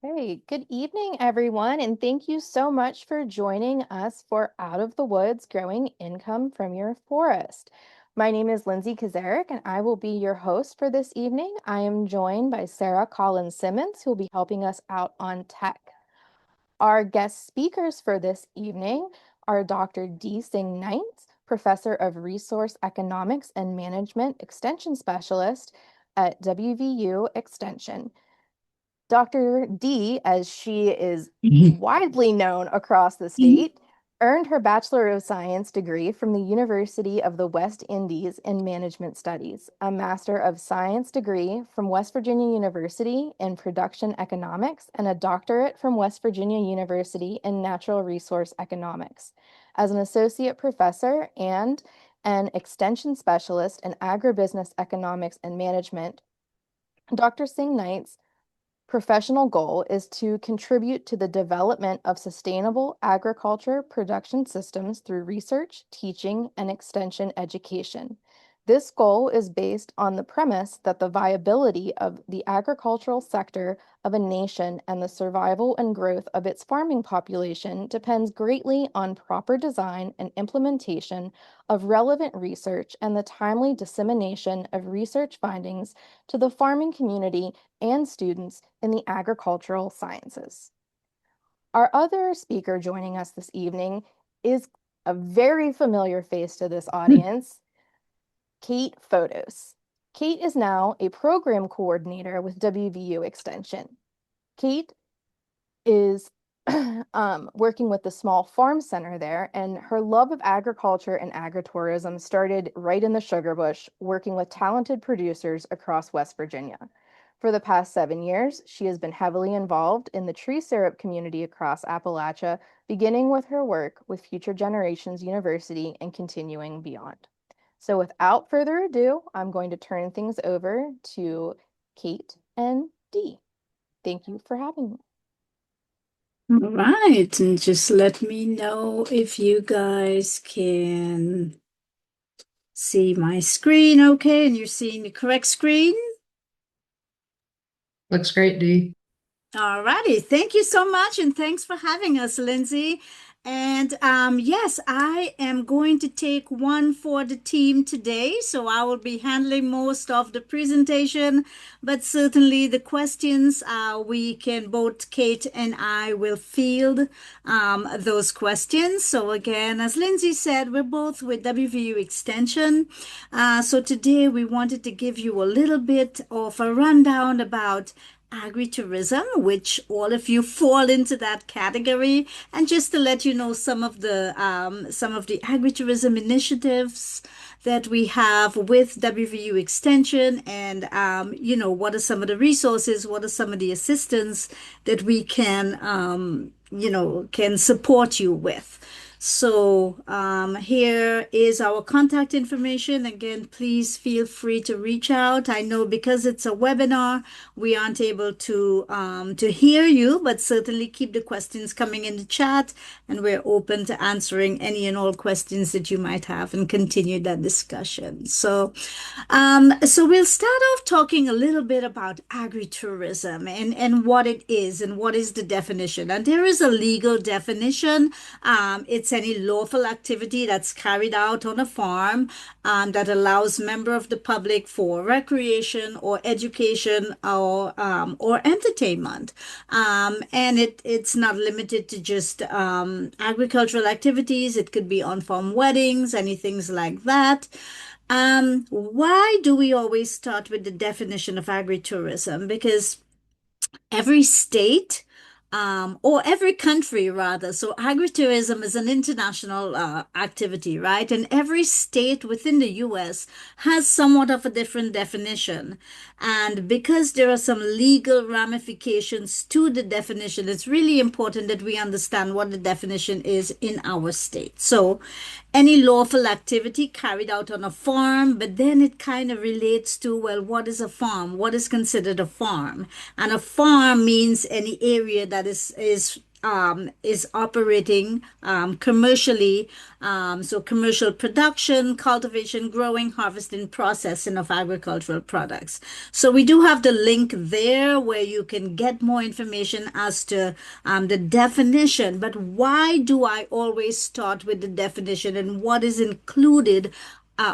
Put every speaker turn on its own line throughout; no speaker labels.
Hey, good evening, everyone, and thank you so much for joining us for Out of the Woods Growing Income from Your Forest. My name is Lindsay Kazarek, and I will be your host for this evening. I am joined by Sarah Collins Simmons, who will be helping us out on tech. Our guest speakers for this evening are Dr. D. Singh-Knights, Professor of Resource Economics and Management Extension Specialist at WVU Extension. Dr. D, as she is
Mhm.
widely known across the state, earned her Bachelor of Science degree from the University of the West Indies in Management Studies, a Master of Science degree from West Virginia University in Production Economics, and a doctorate from West Virginia University in Natural Resource Economics. As an associate professor and an extension specialist in agribusiness economics and management, Dr. Singh-Knights professional goal is to contribute to the development of sustainable agriculture production systems through research, teaching, and extension education. This goal is based on the premise that the viability of the agricultural sector of a nation and the survival and growth of its farming population depends greatly on proper design and implementation of relevant research and the timely dissemination of research findings to the farming community and students in the agricultural sciences. Our other speaker joining us this evening is a very familiar face to this audience, Kate Fotos. Kate is now a program coordinator with WVU Extension. Kate is working with the small farm center there, and her love of agriculture and agritourism started right in the sugar bush, working with talented producers across West Virginia. For the past 7 years, she has been heavily involved in the tree syrup community across Appalachia, beginning with her work with Future Generations University and continuing beyond. So without further ado, I'm going to turn things over to Kate and Dee. Thank you for having me.
All right, and just let me know if you guys can see my screen okay, and you're seeing the correct screen.
Looks great, Dee.
All righty. Thank you so much, and thanks for having us, Lindsay. And yes, I am going to take one for the team today, so I will be handling most of the presentation, but certainly the questions we can both Kate and I will field those questions. So again, as Lindsay said, we're both with WVU Extension. So today we wanted to give you a little bit of a rundown about agritourism, which all of you fall into that category, and just to let you know some of the agritourism initiatives that we have with WVU Extension, and what are some of the resources, what are some of the assistance that we can can support you with. So here is our contact information. Again, please feel free to reach out. I know because it's a webinar, we aren't able to hear you, but certainly keep the questions coming in the chat, and we're open to answering any and all questions that you might have and continue that discussion. So we'll start off talking a little bit about agritourism and what it is and what is the definition. And there is a legal definition. It's any lawful activity that's carried out on a farm that allows member of the public for recreation or education or entertainment. And it's not limited to just agricultural activities. It could be on-farm weddings, anything like that. Why do we always start with the definition of agritourism? Because every state or every country rather. So agritourism is an international activity, right? And every state within the US has somewhat of a different definition. And because there are some legal ramifications to the definition, it's really important that we understand what the definition is in our state. So any lawful activity carried out on a farm, but then it kind of relates to, well, what is a farm? What is considered a farm? And a farm means any area that that is operating commercially, so commercial production, cultivation, growing, harvesting, processing of agricultural products. So we do have the link there where you can get more information as to the definition. But why do I always start with the definition and what is included,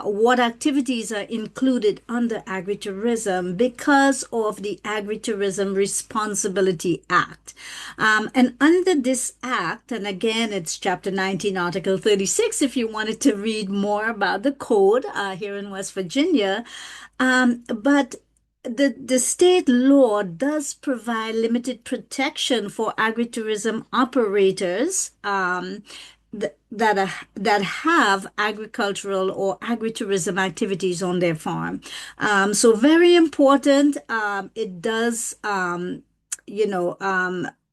what activities are included under agritourism? Because of the Agritourism Responsibility Act. And under this act, and again, it's Chapter 19, Article 36, if you wanted to read more about the code here in West Virginia. But the state law does provide limited protection for agritourism operators that have agricultural or agritourism activities on their farm. So very important. It does, you know,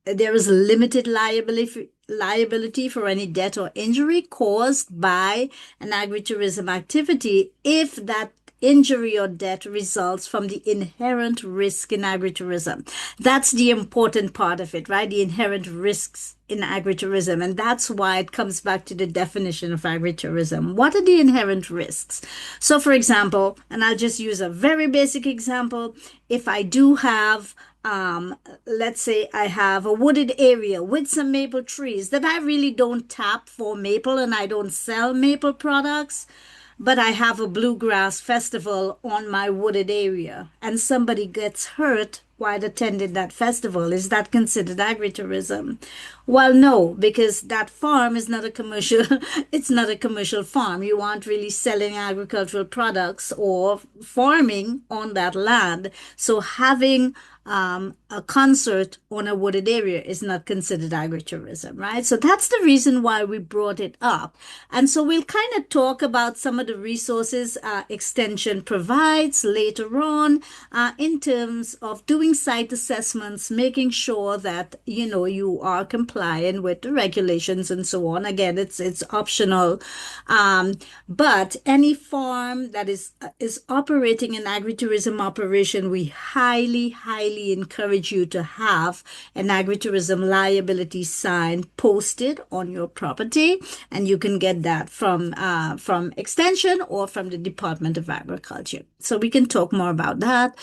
there is limited liability for any death or injury caused by an agritourism activity if that injury or death results from the inherent risk in agritourism. That's the important part of it, right? The inherent risks in agritourism. And that's why it comes back to the definition of agritourism. What are the inherent risks? So, for example, and I'll just use a very basic example. If I do have let's say I have a wooded area with some maple trees that I really don't tap for maple and I don't sell maple products, but I have a bluegrass festival on my wooded area and somebody gets hurt while attending that festival. Is that considered agritourism? Well, no, because that farm is not a commercial, it's not a commercial farm. You aren't really selling agricultural products or farming on that land. So having a concert on a wooded area is not considered agritourism, right? So that's the reason why we brought it up. And so we'll kind of talk about some of the resources Extension provides later on in terms of doing site assessments, making sure that, you know, you are compliant with the regulations and so on. Again, it's optional. But any farm that is operating an agritourism operation, we highly encourage you to have an agritourism liability sign posted on your property, and you can get that from Extension or from the Department of Agriculture. So we can talk more about that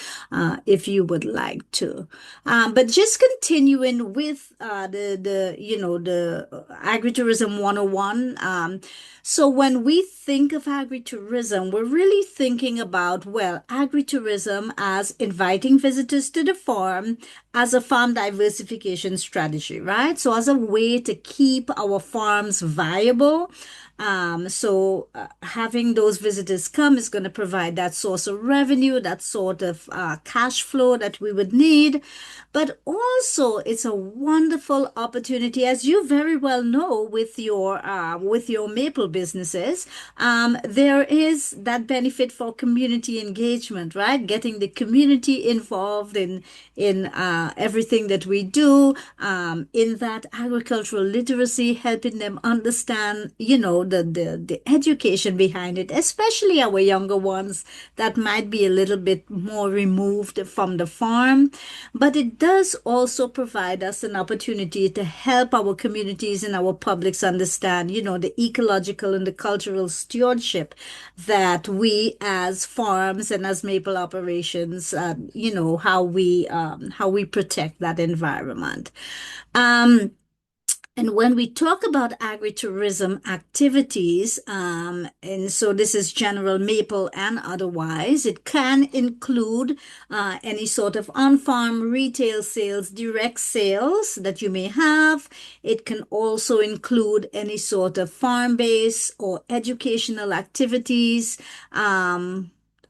if you would like to. But just continuing with the Agritourism 101. So when we think of agritourism, we're really thinking about, well, agritourism as inviting visitors to the farm as a farm diversification strategy, right? So as a way to keep our farms viable. Having those visitors come is going to provide that source of revenue, that sort of cash flow that we would need. But also, it's a wonderful opportunity, as you very well know, with your maple businesses. There is that benefit for community engagement, right? Getting the community involved in everything that we do, in that agricultural literacy, helping them understand, you know, the education behind it, especially our younger ones that might be a little bit more removed from the farm. But it does also provide us an opportunity to help our communities and our publics understand, you know, the ecological and the cultural stewardship that we as farms and as maple operations, you know, how we protect that environment. And when we talk about agritourism activities, and so this is general maple and otherwise, it can include any sort of on-farm retail sales, direct sales that you may have. It can also include any sort of farm-based or educational activities.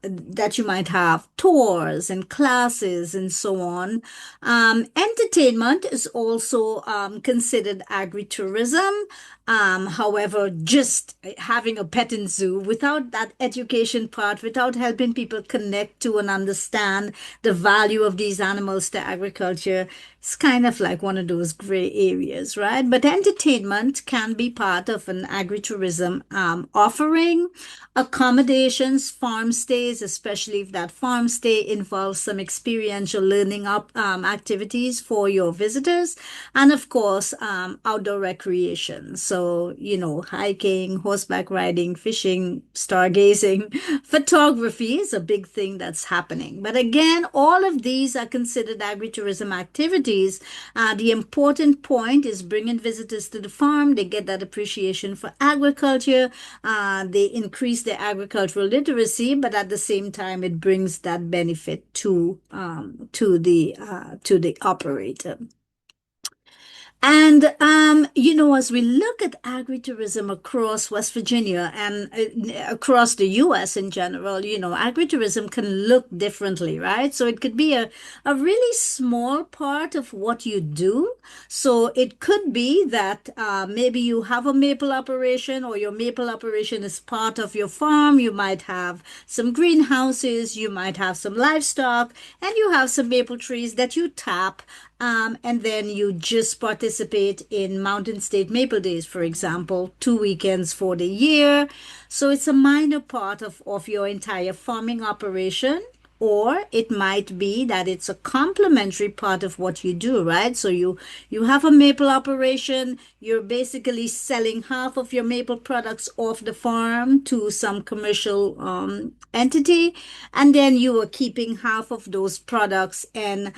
That you might have tours and classes and so on. Entertainment is also considered agritourism. However, just having a petting zoo without that education part, without helping people connect to and understand the value of these animals to agriculture, It's kind of like one of those gray areas, right? But entertainment can be part of an agritourism offering, accommodations, farm stays, especially if that farm stay involves some experiential learning activities for your visitors, and of course, outdoor recreation. So, hiking, horseback riding, fishing, stargazing, photography is a big thing that's happening. But again, all of these are considered agritourism activities. The important point is bringing visitors to the farm. They get that appreciation for agriculture. They increase their agricultural literacy, but at the same time, it brings that benefit to the operator. And, as we look at agritourism across West Virginia and across the US in general, agritourism can look differently, right? So it could be a really small part of what you do. So it could be that maybe you have a maple operation, or your maple operation is part of your farm. You might have some greenhouses, you might have some livestock, and you have some maple trees that you tap, and then you just participate in Mountain State Maple Days, for example, 2 weekends for the year. So it's a minor part of your entire farming operation. Or it might be that it's a complementary part of what you do, right? So you have a maple operation, you're basically selling half of your maple products off the farm to some commercial entity, and then you are keeping half of those products and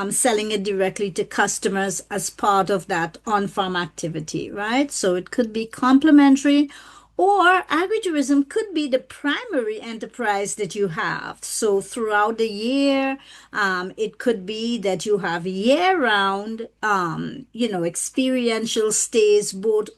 selling it directly to customers as part of that on-farm activity, right? So it could be complementary, or agritourism could be the primary enterprise that you have. So throughout the year, it could be that you have year-round, experiential stays, both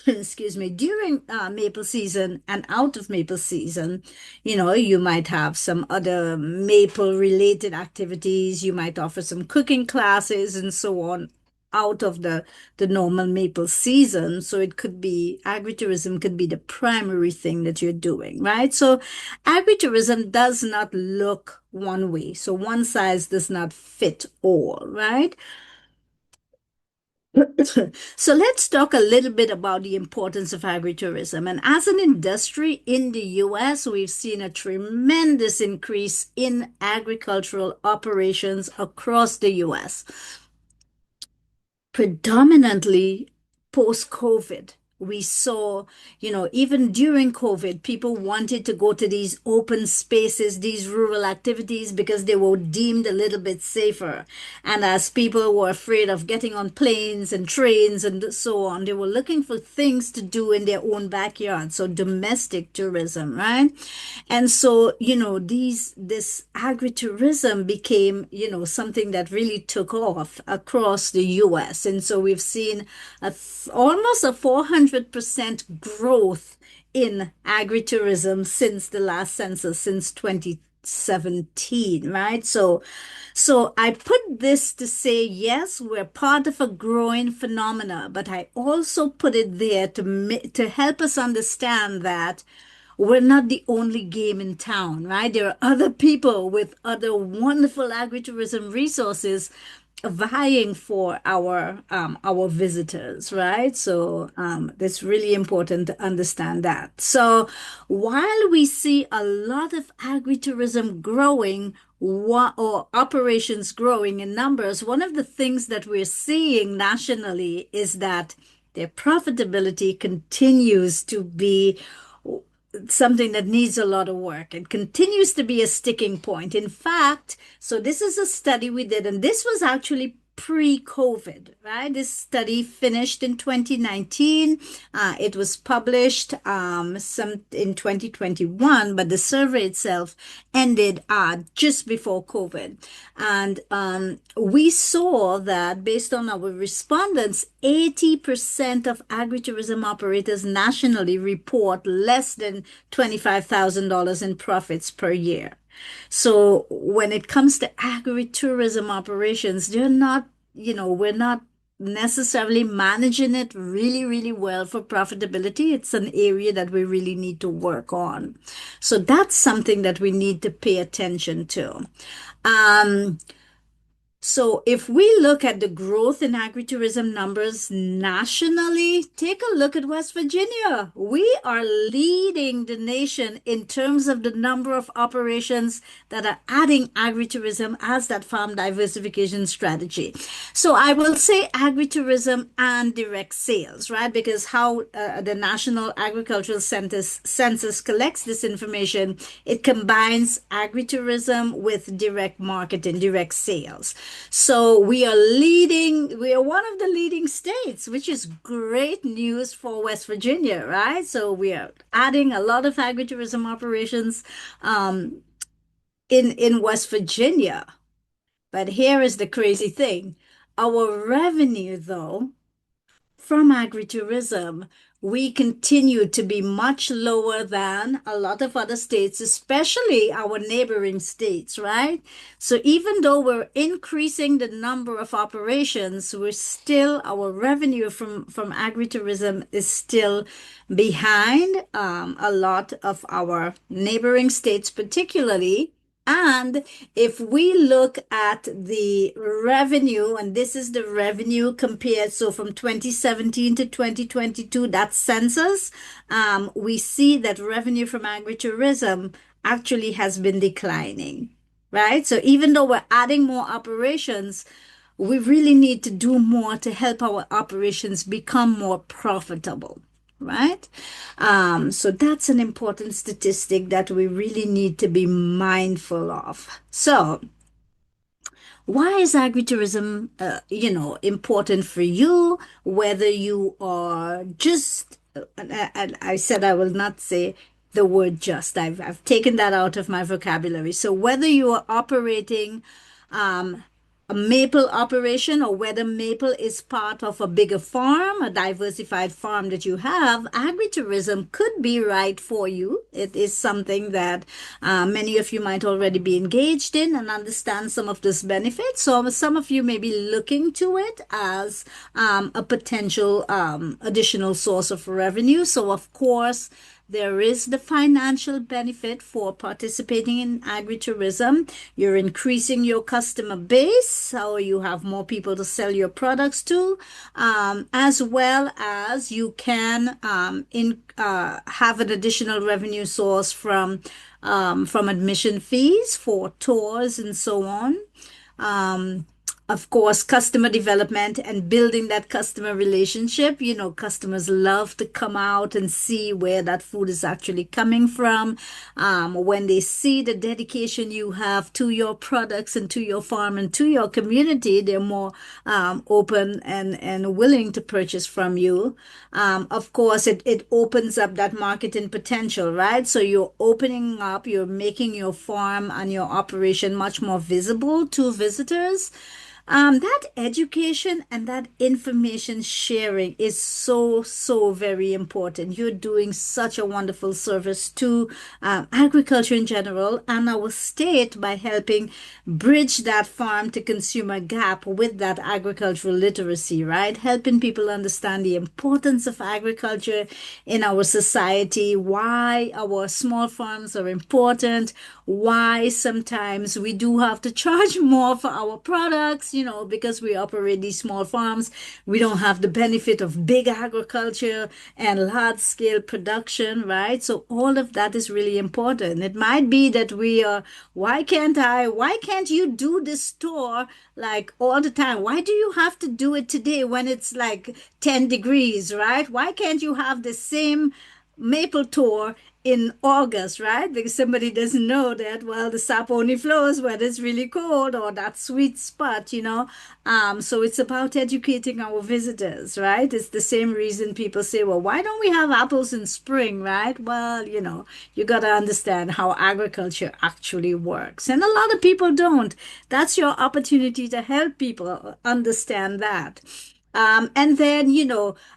excuse me, during maple season and out of maple season. You might have some other maple related activities. You might offer some cooking classes and so on out of the normal maple season. So it could be agritourism could be the primary thing that you're doing, right? So agritourism does not look one way. So one size does not fit all, right? So let's talk a little bit about the importance of agritourism. And as an industry in the US, we've seen a tremendous increase in agricultural operations across the US, predominantly post-COVID. We saw, even during COVID, people wanted to go to these open spaces, these rural activities, because they were deemed a little bit safer. And as people were afraid of getting on planes and trains and so on, they were looking for things to do in their own backyard. So domestic tourism, right? And so, this agritourism became, something that really took off across the US. And so we've seen almost a 400% growth in agritourism since the last census, since 2017, right? So I put this to say, yes, we're part of a growing phenomena, but I also put it there to help us understand that we're not the only game in town, right? There are other people with other wonderful agritourism resources vying for our visitors, right? So it's really important to understand that. So while we see a lot of agritourism growing, or operations growing in numbers, one of the things that we're seeing nationally is that their profitability continues to be something that needs a lot of work. It continues to be a sticking point. In fact, so this is a study we did, and this was actually pre-COVID, right? This study finished in 2019. It was published some in 2021, but the survey itself ended just before COVID. And we saw that based on our respondents, 80% of agritourism operators nationally report less than $25,000 in profits per year. So when it comes to agritourism operations, we're not necessarily managing it really, really well for profitability. It's an area that we really need to work on. So that's something that we need to pay attention to. Um, So if we look at the growth in agritourism numbers nationally, take a look at West Virginia. We are leading the nation in terms of the number of operations that are adding agritourism as that farm diversification strategy. So I will say agritourism and direct sales, right? Because how the National Agricultural Census collects this information, it combines agritourism with direct marketing, direct sales. So we are one of the leading states, which is great news for West Virginia, right? So we are adding a lot of agritourism operations um, in West Virginia. But here is the crazy thing. Our revenue, though, from agritourism, we continue to be much lower than a lot of other states, especially our neighboring states, right? So even though we're increasing the number of operations, we're still, our revenue from agritourism is still behind a lot of our neighboring states, particularly. And if we look at the revenue, and this is the revenue compared, so from 2017 to 2022, that census, we see that revenue from agritourism actually has been declining, right? So even though we're adding more operations, we really need to do more to help our operations become more profitable, right? So that's an important statistic that we really need to be mindful of. So, why is agritourism, important for you? Whether you are just, and I said I will not say the word just. I've taken that out of my vocabulary. So whether you are operating um, a maple operation or whether maple is part of a bigger farm, a diversified farm that you have, agritourism could be right for you. It is something that many of you might already be engaged in and understand some of this benefits. So some of you may be looking to it as a potential additional source of revenue. So of course, there is the financial benefit for participating in agritourism. You're increasing your customer base, so you have more people to sell your products to, as well as you can have an additional revenue source from admission fees for tours and so on. Of course, customer development and building that customer relationship. You know, customers love to come out and see where that food is actually coming from. When they see the dedication you have to your products and to your farm and to your community, they're more open and willing to purchase from you. Of course, it opens up that marketing potential, right? So you're opening up, you're making your farm and your operation much more visible to visitors. That education and that information sharing is so very important. You're doing such a wonderful service to agriculture in general and our state by helping bridge that farm to consumer gap with that agricultural literacy, right? Helping people understand the importance of agriculture in our society, why our small farms are important, why sometimes we do have to charge more for our products, because we operate these small farms. We don't have the benefit of big agriculture and large scale production, right? So all of that is really important. It might be that why can't you do this store like all the time? Why do you have to do it today when it's like 10 degrees, right? Why can't you have the same maple tour in August, right? Because somebody doesn't know that, well, the sap only flows when it's really cold or that sweet spot. So it's about educating our visitors, right? It's the same reason people say, well, why don't we have apples in spring, right? Well, you got to understand how agriculture actually works. And a lot of people don't. That's your opportunity to help people understand that. And then,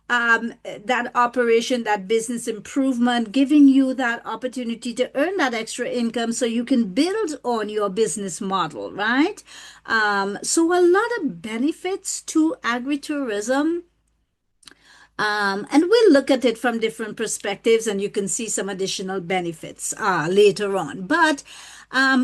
that operation, that business improvement, giving you that opportunity to earn that extra income so you can build on your business model, right? So a lot of benefits to agritourism. And we'll look at it from different perspectives, and you can see some additional benefits later on. But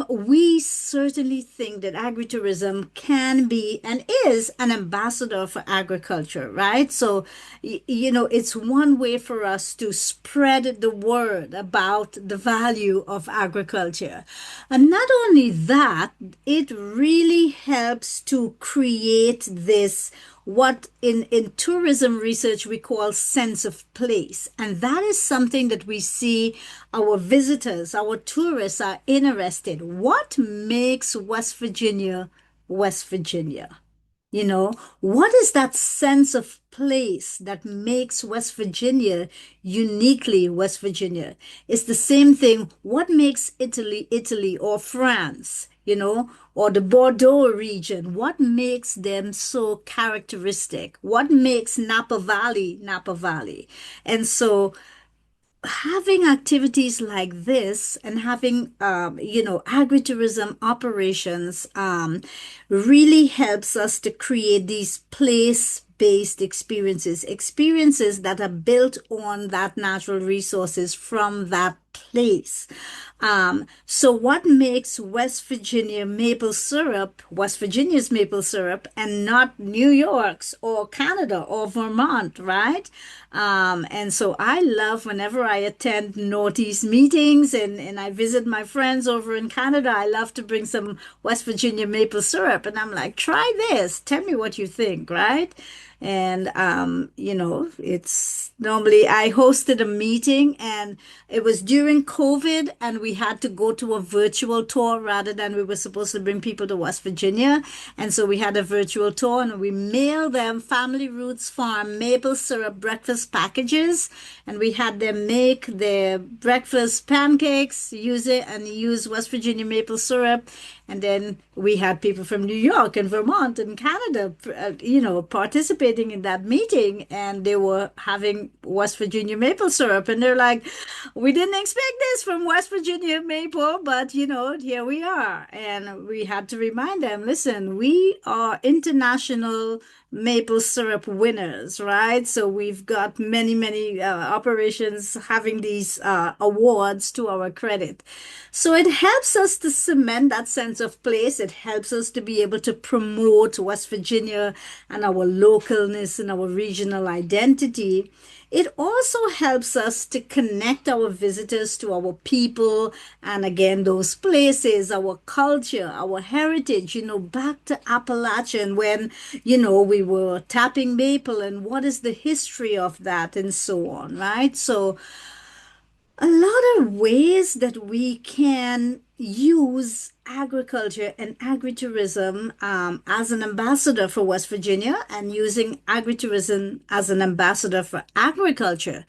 we certainly think that agritourism can be and is an ambassador for agriculture, right? So, it's one way for us to spread the word about the value of agriculture. And not only that, it really helps to create this what in tourism research we call sense of place. And that is something that we see our visitors, our tourists are interested. What makes West Virginia West Virginia? What is that sense of place that makes West Virginia uniquely West Virginia? It's the same thing. What makes Italy, Italy, or France, or the Bordeaux region? What makes them so characteristic? What makes Napa Valley, Napa Valley? And so having activities like this and having agritourism operations really helps us to create these place-based experiences that are built on that natural resources from that place. So what makes West Virginia's maple syrup, and not New York's or Canada or Vermont, right? And so I love whenever I attend Northeast meetings and I visit my friends over in Canada, I love to bring some West Virginia maple syrup. And I'm like, try this. Tell me what you think, right? And, it's normally I hosted a meeting and it was during COVID and we had to go to a virtual tour rather than we were supposed to bring people to West Virginia. And so we had a virtual tour and we mailed them Family Roots Farm maple syrup breakfast packages. And we had them make their breakfast pancakes, use West Virginia maple syrup. And then we had people from New York and Vermont and Canada, participating in that meeting, and they were having West Virginia maple syrup. And they're like, we didn't expect this from West Virginia maple, but here we are. And we had to remind them, listen, we are international maple syrup winners, right? So we've got many, many operations having these awards to our credit. So it helps us to cement that sense of place. It helps us to be able to promote West Virginia and our localness and our regional identity. It also helps us to connect our visitors to our people and again, those places, our culture, our heritage, back to Appalachian when, we were tapping maple and what is the history of that and so on, right? So a lot of ways that we can use agriculture and agritourism as an ambassador for West Virginia and using agritourism as an ambassador for agriculture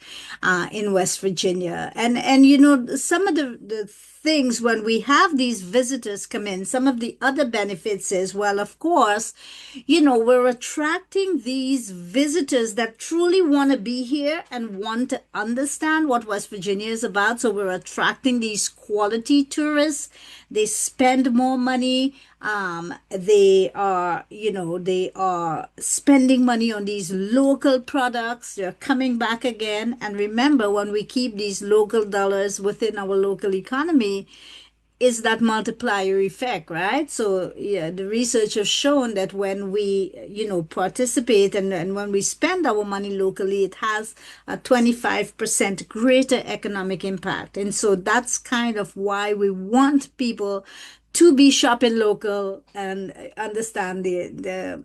in West Virginia. And some of the things when we have these visitors come in, some of the other benefits is, well, of course, we're attracting these visitors that truly want to be here and want to understand what West Virginia is about. So we're attracting these quality tourists. They spend more money. They are spending money on these local products. They're coming back again. And remember, when we keep these local dollars within our local economy, is that multiplier effect, right? So yeah, the research has shown that when we, participate and when we spend our money locally, it has a 25% greater economic impact. And so that's kind of why we want people to be shopping local and understand the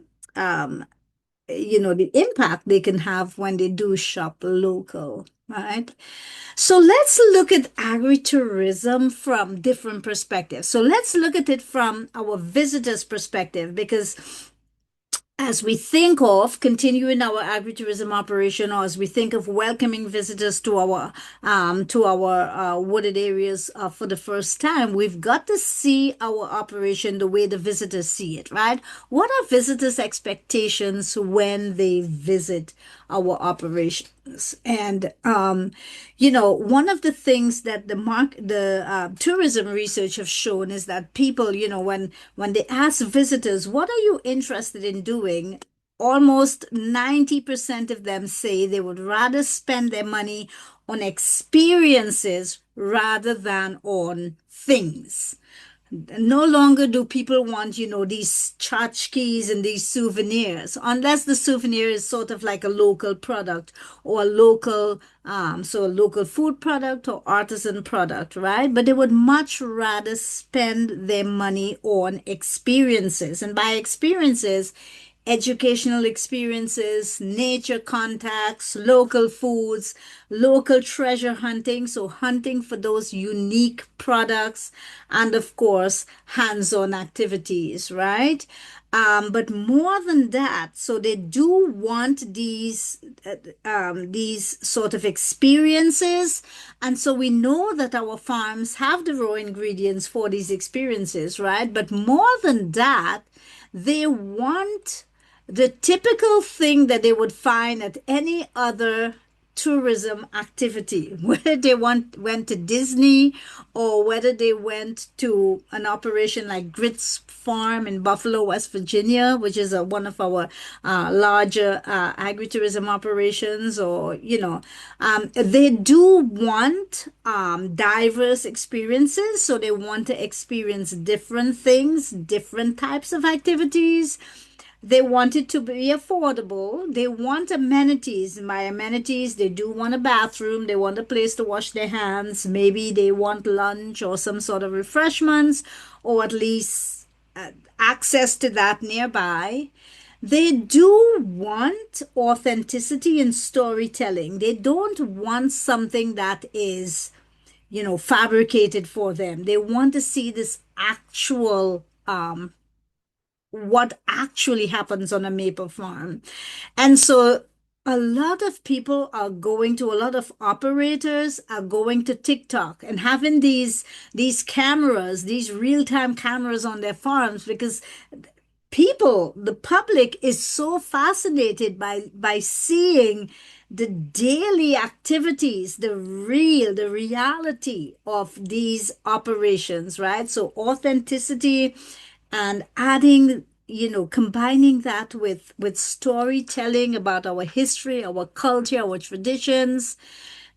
impact they can have when they do shop local, right? So let's look at agritourism from different perspectives. So let's look at it from our visitors' perspective because as we think of continuing our agritourism operation, or as we think of welcoming visitors to our wooded areas for the first time, we've got to see our operation the way the visitors see it, right? What are visitors' expectations when they visit our operations? And one of the things that the tourism research have shown is that people, when they ask visitors, what are you interested in doing? almost 90% of them say they would rather spend their money on experiences rather than on things. No longer do people want, these tchotchkes and these souvenirs, unless the souvenir is sort of like a local product or a local, so a local food product or artisan product, right? But they would much rather spend their money on experiences. And by experiences, educational experiences, nature contacts, local foods, local treasure hunting. So, hunting for those unique products, and of course, hands on activities, right? But more than that, so they do want these sort of experiences, and so we know that our farms have the raw ingredients for these experiences, right? But more than that, they want the typical thing that they would find at any other tourism activity, whether they went to Disney or whether they went to an operation like Grits Farm in Buffalo, West Virginia, which is one of our larger agritourism operations, or, they do want diverse experiences. So they want to experience different things, different types of activities. They want it to be affordable. They want amenities. And by amenities, they do want a bathroom. They want a place to wash their hands. Maybe they want lunch or some sort of refreshments, or at least access to that nearby. They do want authenticity in storytelling. They don't want something that is, fabricated for them. They want to see this actual what actually happens on a maple farm. And so a lot of people are going to, a lot of operators are going to TikTok and having these cameras, these real-time cameras on their farms, because people, the public is so fascinated by seeing the daily activities, the reality of these operations, right? So authenticity, and adding, combining that with storytelling about our history, our culture, our traditions.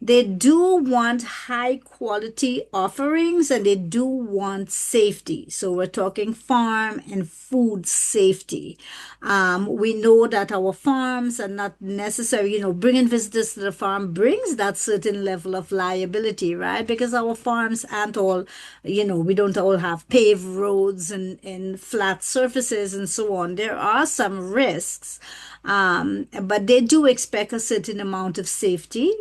They do want high quality offerings, and they do want safety. So we're talking farm and food safety. We know that our farms are not necessary, bringing visitors to the farm brings that certain level of liability, right? Because our farms aren't all, we don't all have paved roads and flat surfaces and so on. There are some risks. But they do expect a certain amount of safety.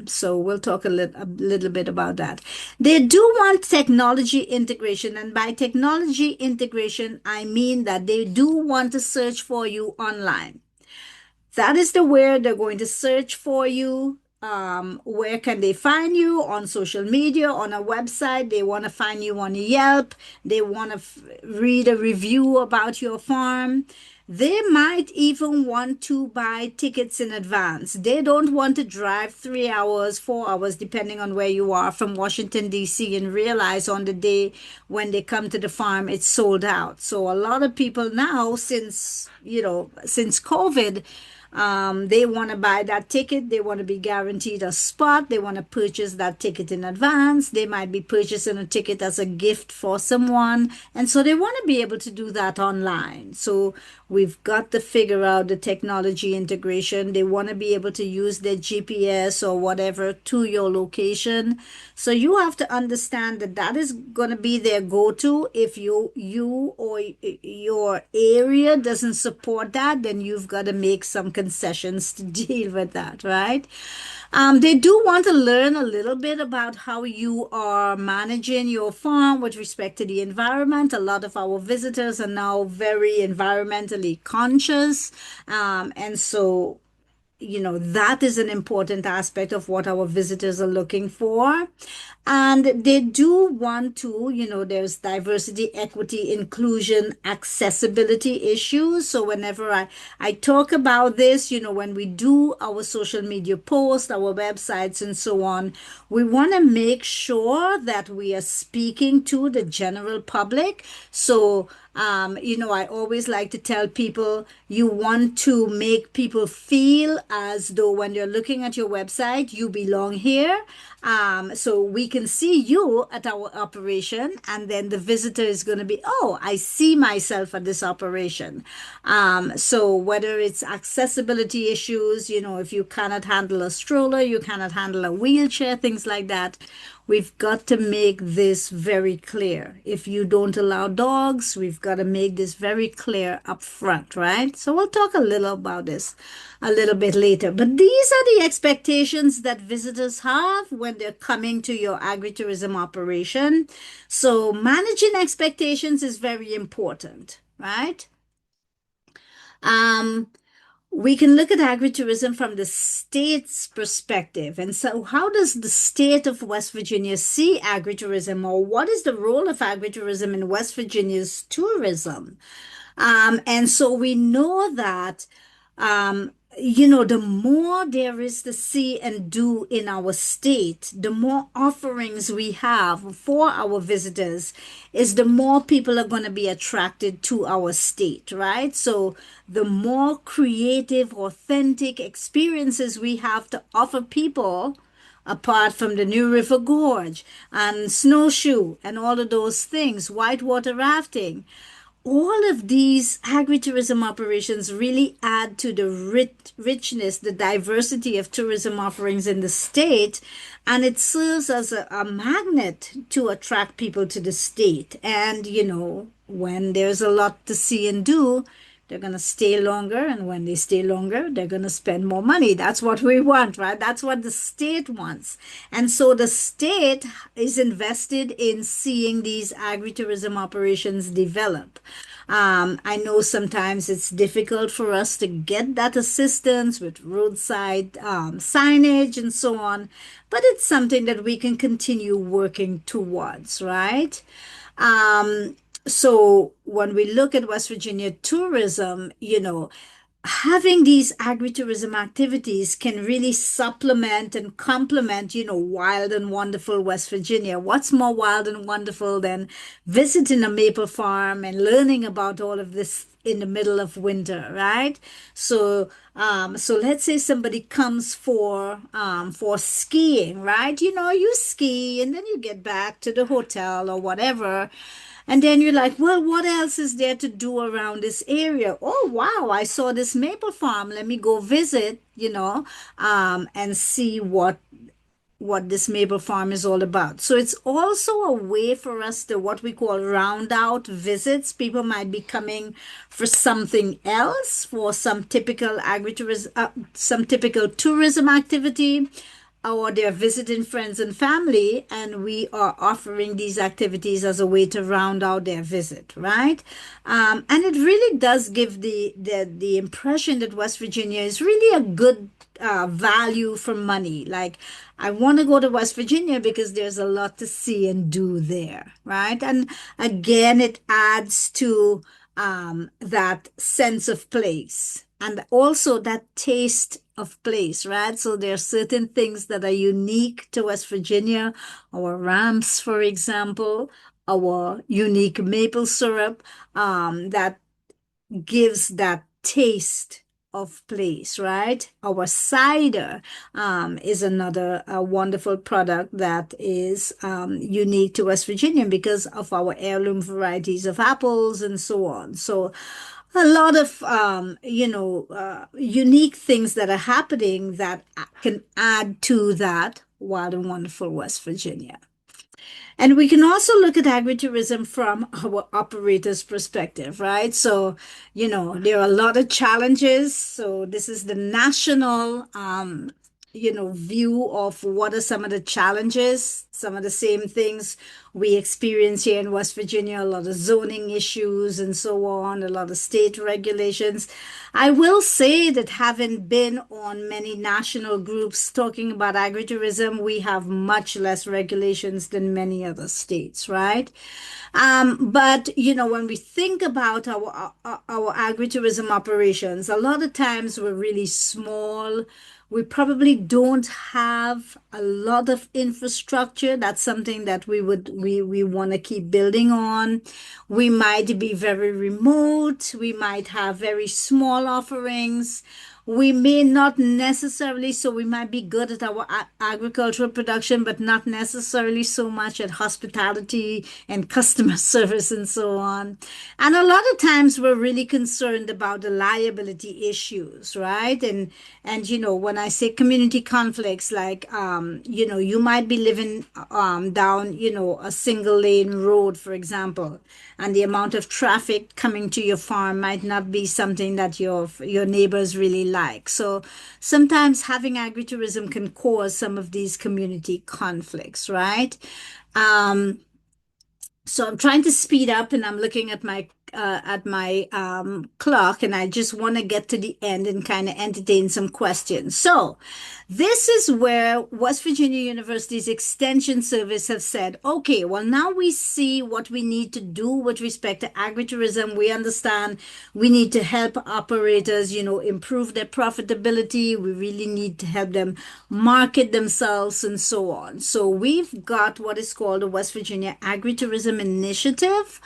So we'll talk a little bit about that. They do want technology integration. And by technology integration, I mean that they do want to search for you online. That is the where they're going to search for you. Where can they find you? On social media, on a website. They want to find you on Yelp. They want to read a review about your farm. They might even want to buy tickets in advance. They don't want to drive 3 hours, 4 hours, depending on where you are, from Washington, D.C., and realize on the day when they come to the farm, it's sold out. So a lot of people now, since COVID, they want to buy that ticket. They want to be guaranteed a spot. They want to purchase that ticket in advance. They might be purchasing a ticket as a gift for someone. And so they want to be able to do that online. So we've got to figure out the technology integration. They want to be able to use their GPS or whatever to your location. So you have to understand that that is going to be their go-to. If you or your area doesn't support that, then you've got to make some concessions to deal with that, right? They do want to learn a little bit about how you are managing your farm with respect to the environment. A lot of our visitors are now very environmentally conscious. And so, that is an important aspect of what our visitors are looking for. And they do want to, there's diversity, equity, inclusion, accessibility issues. So whenever I talk about this, when we do our social media posts, our websites, and so on, we want to make sure that we are speaking to the general public. So I always like to tell people you want to make people feel as though when they're looking at your website, you belong here. So we can see you at our operation, and then the visitor is going to be, oh, I see myself at this operation. So whether it's accessibility issues, if you cannot handle a stroller, you cannot handle a wheelchair, things like that, we've got to make this very clear. If you don't allow dogs, we've got to make this very clear up front, right? So we'll talk a little about this a little bit later. But these are the expectations that visitors have when they're coming to your agritourism operation. So managing expectations is very important, right? Um, we can look at agritourism from the state's perspective. And so, how does the state of West Virginia see agritourism, or what is the role of agritourism in West Virginia's tourism? And so we know that, the more there is to see and do in our state, the more offerings we have for our visitors, is the more people are going to be attracted to our state, right? So the more creative, authentic experiences we have to offer people, apart from the New River Gorge and snowshoe and all of those things, whitewater rafting, all of these agritourism operations really add to the richness, the diversity of tourism offerings in the state, and it serves as a magnet to attract people to the state. And, when there's a lot to see and do, they're going to stay longer. And when they stay longer, they're going to spend more money. That's what we want, right? That's what the state wants. And so the state is invested in seeing these agritourism operations develop. I know sometimes it's difficult for us to get that assistance with roadside signage and so on, but it's something that we can continue working towards, right? Um, so when we look at West Virginia tourism, having these agritourism activities can really supplement and complement, wild and wonderful West Virginia. What's more wild and wonderful than visiting a maple farm and learning about all of this in the middle of winter, right? So let's say somebody comes for skiing, right? You ski and then you get back to the hotel or whatever. And then you're like, well, what else is there to do around this area? Oh, wow, I saw this maple farm. Let me go visit, and see what this maple farm is all about. So it's also a way for us to what we call round out visits. People might be coming for something else, for some typical agritourism, some typical tourism activity, or they're visiting friends and family, and we are offering these activities as a way to round out their visit, right? And it really does give the impression that West Virginia is really a good value for money. Like, I want to go to West Virginia because there's a lot to see and do there, right? And again, it adds to that sense of place and also that taste of place, right? So there are certain things that are unique to West Virginia, our ramps, for example, our unique maple syrup, that gives that taste of place, right? Our cider is another wonderful product that is unique to West Virginia because of our heirloom varieties of apples and so on. So a lot of unique things that are happening that can add to that wild and wonderful West Virginia. And we can also look at agritourism from our operator's perspective, right? So, there are a lot of challenges. So this is the national, view of what are some of the challenges, some of the same things we experience here in West Virginia, a lot of zoning issues and so on, a lot of state regulations. I will say that having been on many national groups talking about agritourism, we have much less regulations than many other states, right? But when we think about our agritourism operations, a lot of times we're really small. We probably don't have a lot of infrastructure agriculture. That's something that we want to keep building on. We might be very remote. We might have very small offerings. We may not necessarily, so we might be good at our agricultural production, but not necessarily so much at hospitality and customer service and so on. And a lot of times we're really concerned about the liability issues, right? And when I say community conflicts, like you might be living down, a single lane road, for example, and the amount of traffic coming to your farm might not be something that your neighbors really like. So sometimes having agritourism can cause some of these community conflicts, right? Um, so I'm trying to speed up, and I'm looking at my clock, and I just want to get to the end and kind of entertain some questions. So this is where West Virginia University's Extension Service have said, okay, well, now we see what we need to do with respect to agritourism. We understand we need to help operators, improve their profitability. We really need to help them market themselves and so on. So we've got what is called the West Virginia Agritourism Initiative.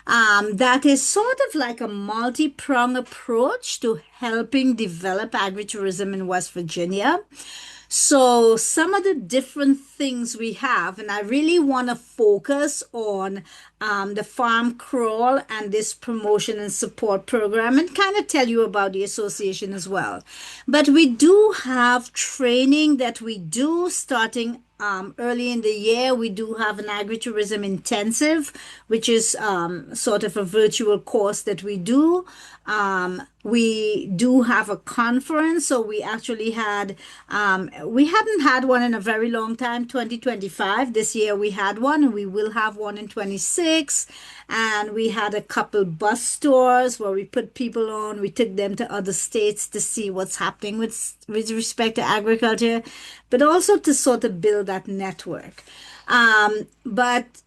That is sort of like a multi-pronged approach to helping develop agritourism in West Virginia. So, some of the different things we have, and I really want to focus on the farm crawl and this promotion and support program, and kind of tell you about the association as well. But we do have training that we do starting early in the year. We do have an agritourism intensive, which is sort of a virtual course that we do. We do have a conference, so we hadn't had one in a very long time, 2025. This year we had one, and we will have one in 26. And we had a couple bus tours where we put people on. We took them to other states to see what's happening with respect to agriculture, but also to sort of build that network. But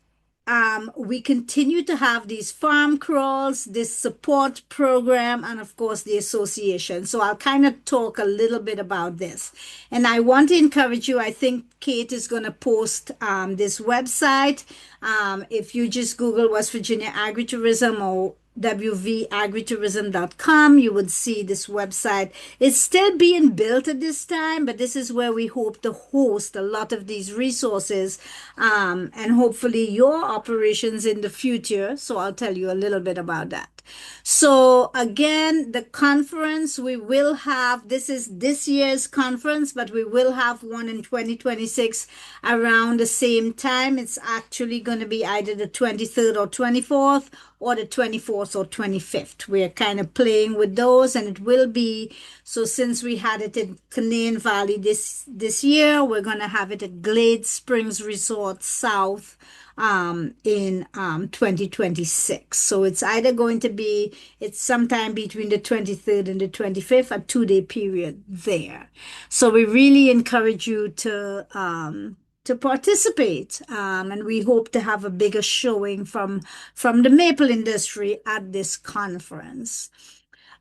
we continue to have these farm crawls, this support program, and of course the association. So I'll kind of talk a little bit about this. And I want to encourage you. I think Kate is going to post this website. If you just Google West Virginia Agritourism or wvagritourism.com, you would see this website. It's still being built at this time, but this is where we hope to host a lot of these resources, and hopefully your operations in the future. So I'll tell you a little bit about that. So again, the conference we will have, this is this year's conference, but we will have one in 2026 around the same time. It's actually going to be either the 23rd or 24th, or the 24th or 25th. We're kind of playing with those, and it will be, so since we had it in Canaan Valley this year, we're going to have it at Glade Springs Resort South in 2026. So it's either going to be, it's sometime between the 23rd and the 25th, a 2-day period there. So we really encourage you to participate, and we hope to have a bigger showing from the maple industry at this conference.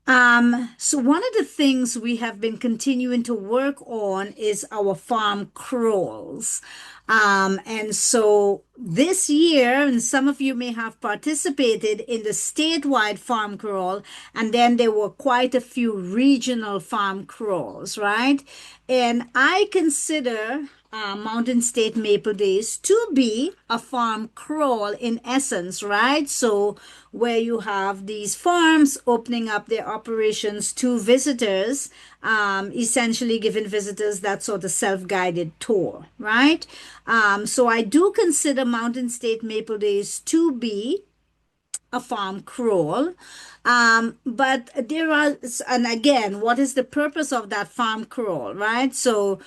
So one of the things we have been continuing to work on is our farm crawls. And so this year, and some of you may have participated in the statewide farm crawl, and then there were quite a few regional farm crawls, right? And I consider Mountain State Maple Days to be a farm crawl in essence, right? So where you have these farms opening up their operations to visitors, essentially giving visitors that sort of self-guided tour, right? So I do consider Mountain State Maple Days to be a farm crawl. But there are, and again, what is the purpose of that farm crawl, right? So,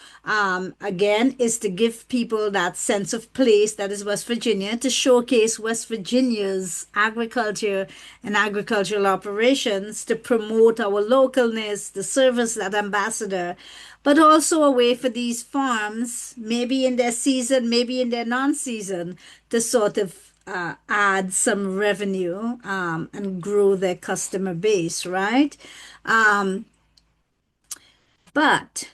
again, is to give people that sense of place that is West Virginia, to showcase West Virginia's agriculture and agricultural operations, to promote our localness, to serve as that ambassador, but also a way for these farms, maybe in their season, maybe in their non-season, to sort of add some revenue, and grow their customer base, right? But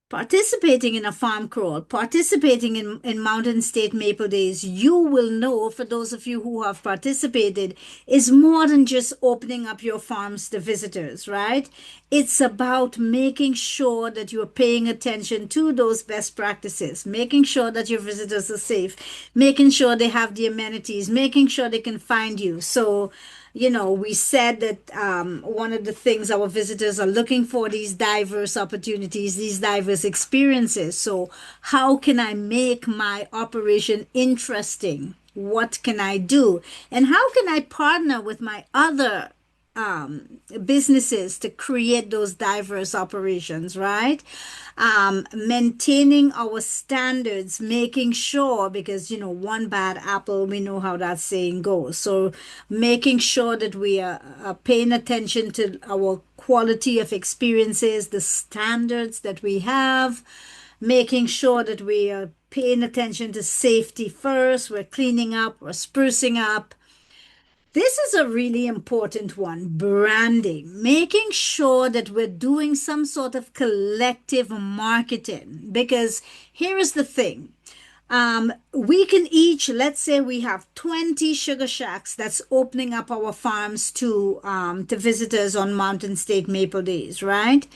participating in a farm crawl, participating in Mountain State Maple Days, you will know, for those of you who have participated, is more than just opening up your farms to visitors, right? It's about making sure that you're paying attention to those best practices, making sure that your visitors are safe, making sure they have the amenities, making sure they can find you. So, we said that one of the things our visitors are looking for, these diverse opportunities, these diverse experiences. So, how can I make my operation interesting? What can I do? And how can I partner with my other businesses to create those diverse operations, right? Maintaining our standards, making sure, because, one bad apple, we know how that saying goes. So, making sure that we are paying attention to our quality of experiences, the standards that we have, making sure that we are paying attention to safety first, we're cleaning up, we're sprucing up. This is a really important one, branding, making sure that we're doing some sort of collective marketing. Because here is the thing. We can each, let's say we have 20 sugar shacks that's opening up our farms to visitors on Mountain State Maple Days, right?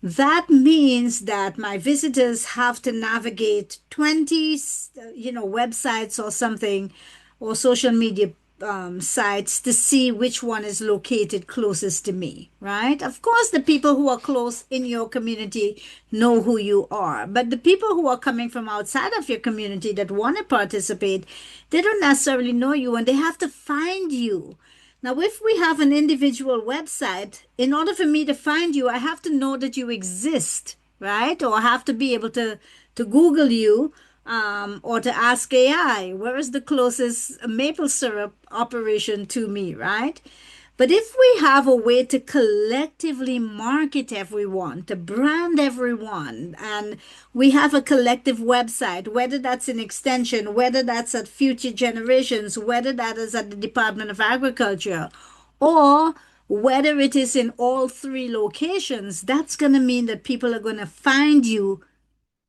That means that my visitors have to navigate 20, websites or something, or social media sites to see which one is located closest to me, right? Of course, the people who are close in your community know who you are, but the people who are coming from outside of your community that want to participate, they don't necessarily know you and they have to find you. Now, if we have an individual website, in order for me to find you, I have to know that you exist, right? Or I have to be able to Google you, or to ask AI, where is the closest maple syrup operation to me, right? But if we have a way to collectively market everyone, to brand everyone, and we have a collective website, whether that's an extension, whether that's at Future Generations, whether that is at the Department of Agriculture, or whether it is in all three locations, that's going to mean that people are going to find you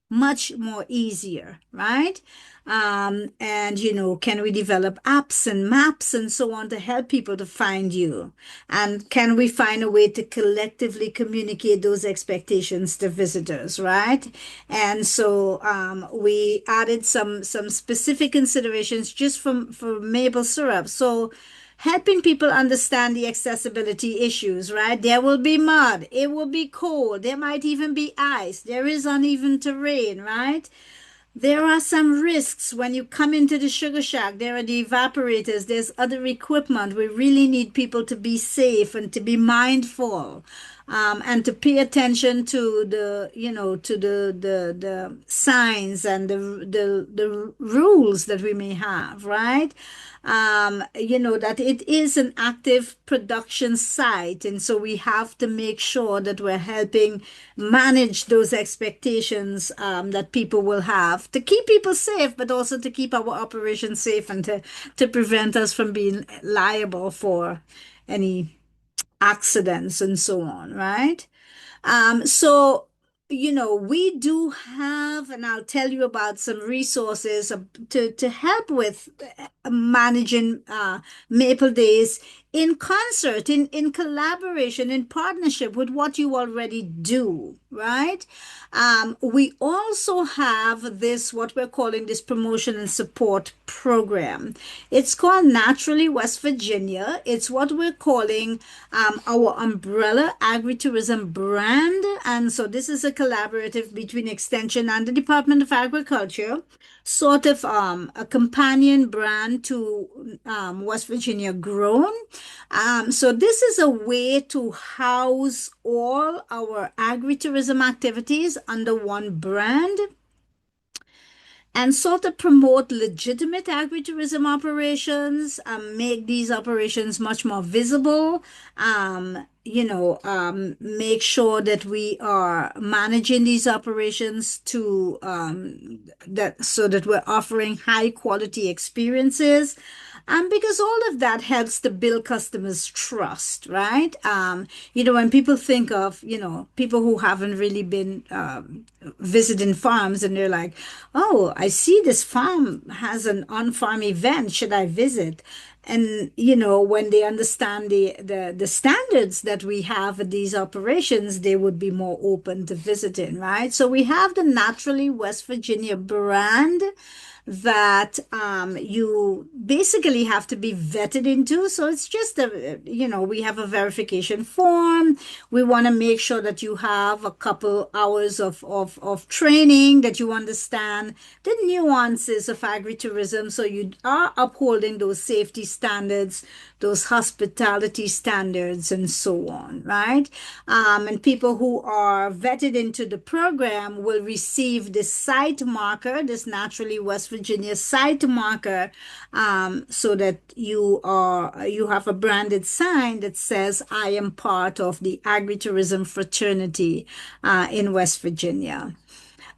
much more easier, right? And can we develop apps and maps and so on to help people to find you? And can we find a way to collectively communicate those expectations to visitors, right? And so we added some specific considerations just for maple syrup. So helping people understand the accessibility issues, right? There will be mud, it will be cold, there might even be ice, there is uneven terrain, right? There are some risks when you come into the sugar shack. There are the evaporators, there's other equipment. We really need people to be safe and to be mindful. And to pay attention to the signs and the rules that we may have, right? That it is an active production site. And so we have to make sure that we're helping manage those expectations that people will have to keep people safe, but also to keep our operation safe and to prevent us from being liable for any accidents and so on, right? So, we do have, and I'll tell you about some resources to help with managing Maple Days in concert, in collaboration, in partnership with what you already do, right? We also have this, what we're calling this promotion and support program. It's called Naturally West Virginia. It's what we're calling our umbrella agritourism brand. And so this is a collaborative between Extension and the Department of Agriculture, sort of a companion brand to West Virginia Grown. So this is a way to house all our agritourism activities under one brand and sort of promote legitimate agritourism operations, make these operations much more visible, make sure that we are managing these operations to that so that we're offering high quality experiences. Because all of that helps to build customers' trust, right? When people think of, people who haven't really been visiting farms and they're like, oh, I see this farm has an on-farm event. Should I visit? And when they understand the standards that we have at these operations, they would be more open to visiting, right? So we have the Naturally West Virginia brand that you basically have to be vetted into. So it's just we have a verification form. We want to make sure that you have a couple hours of training, that you understand the nuances of agritourism. So you are upholding those safety standards, those hospitality standards, and so on, right? And people who are vetted into the program will receive this site marker, this Naturally West Virginia site marker, so that you have a branded sign that says, "I am part of the agritourism fraternity in West Virginia."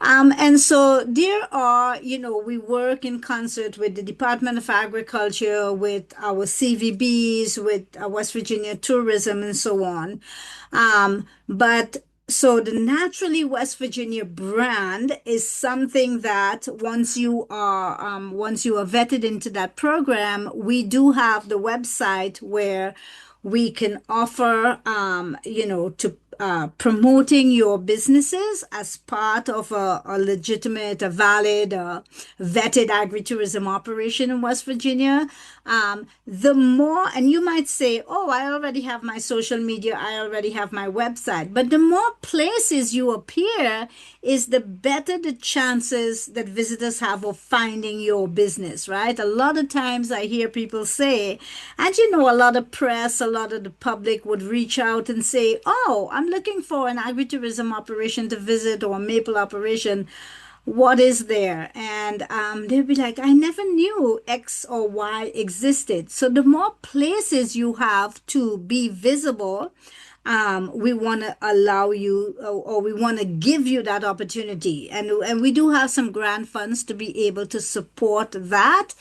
And so there are, we work in concert with the Department of Agriculture, with our CVBs, with West Virginia Tourism, and so on. But so the Naturally West Virginia brand is something that once you are vetted into that program, we do have the website where we can offer, to promoting your businesses as part of a legitimate, a valid, vetted agritourism operation in West Virginia. The more, and you might say, oh, I already have my social media, I already have my website, but the more places you appear is the better the chances that visitors have of finding your business, right? A lot of times I hear people say, and a lot of press, a lot of the public would reach out and say, oh, I'm looking for an agritourism operation to visit or a maple operation. What is there? And they'll be like, I never knew X or Y existed. So the more places you have to be visible, we want to allow you, or we want to give you that opportunity. And we do have some grant funds to be able to support that.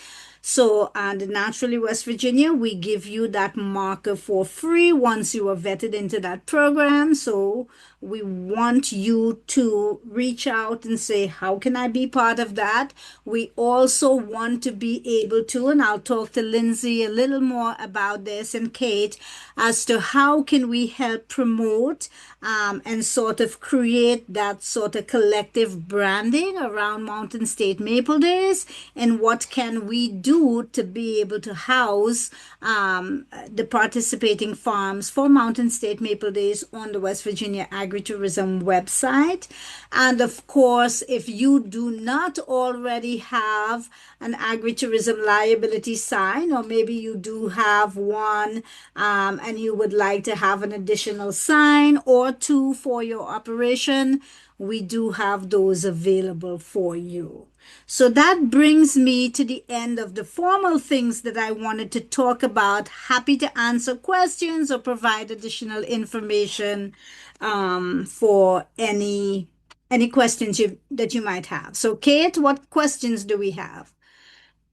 So, and Naturally West Virginia, we give you that marker for free once you are vetted into that program. So we want you to reach out and say, how can I be part of that? We also want to be able to, and I'll talk to Lindsay a little more about this, and Kate, as to how can we help promote and sort of create that sort of collective branding around Mountain State Maple Days, and what can we do to be able to house the participating farms for Mountain State Maple Days on the West Virginia Agritourism website. And of course, if you do not already have an agritourism liability sign, or maybe you do have one, and you would like to have an additional sign or two for your operation, we do have those available for you. So that brings me to the end of the formal things that I wanted to talk about. Happy to answer questions or provide additional information for any questions that you might have. So, Kate, what questions do we have?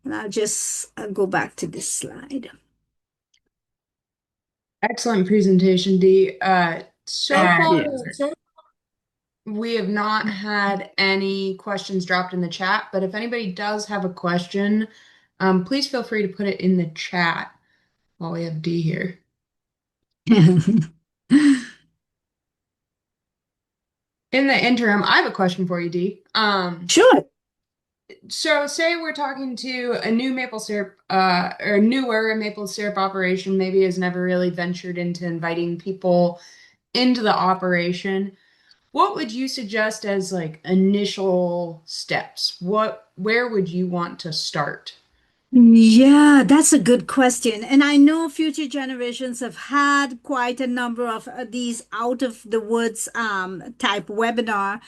And I'll just go back to this slide.
Excellent presentation, Dee. So far,
Yeah.
we have not had any questions dropped in the chat, but if anybody does have a question, please feel free to put it in the chat while we have Dee here. In the interim, I have a question for you, Dee.
Sure.
So say we're talking to a new maple syrup, or newer maple syrup operation, maybe has never really ventured into inviting people into the operation. What would you suggest as like initial steps? Where would you want to start?
Yeah, that's a good question. And I know future generations have had quite a number of these out of the woods type webinar.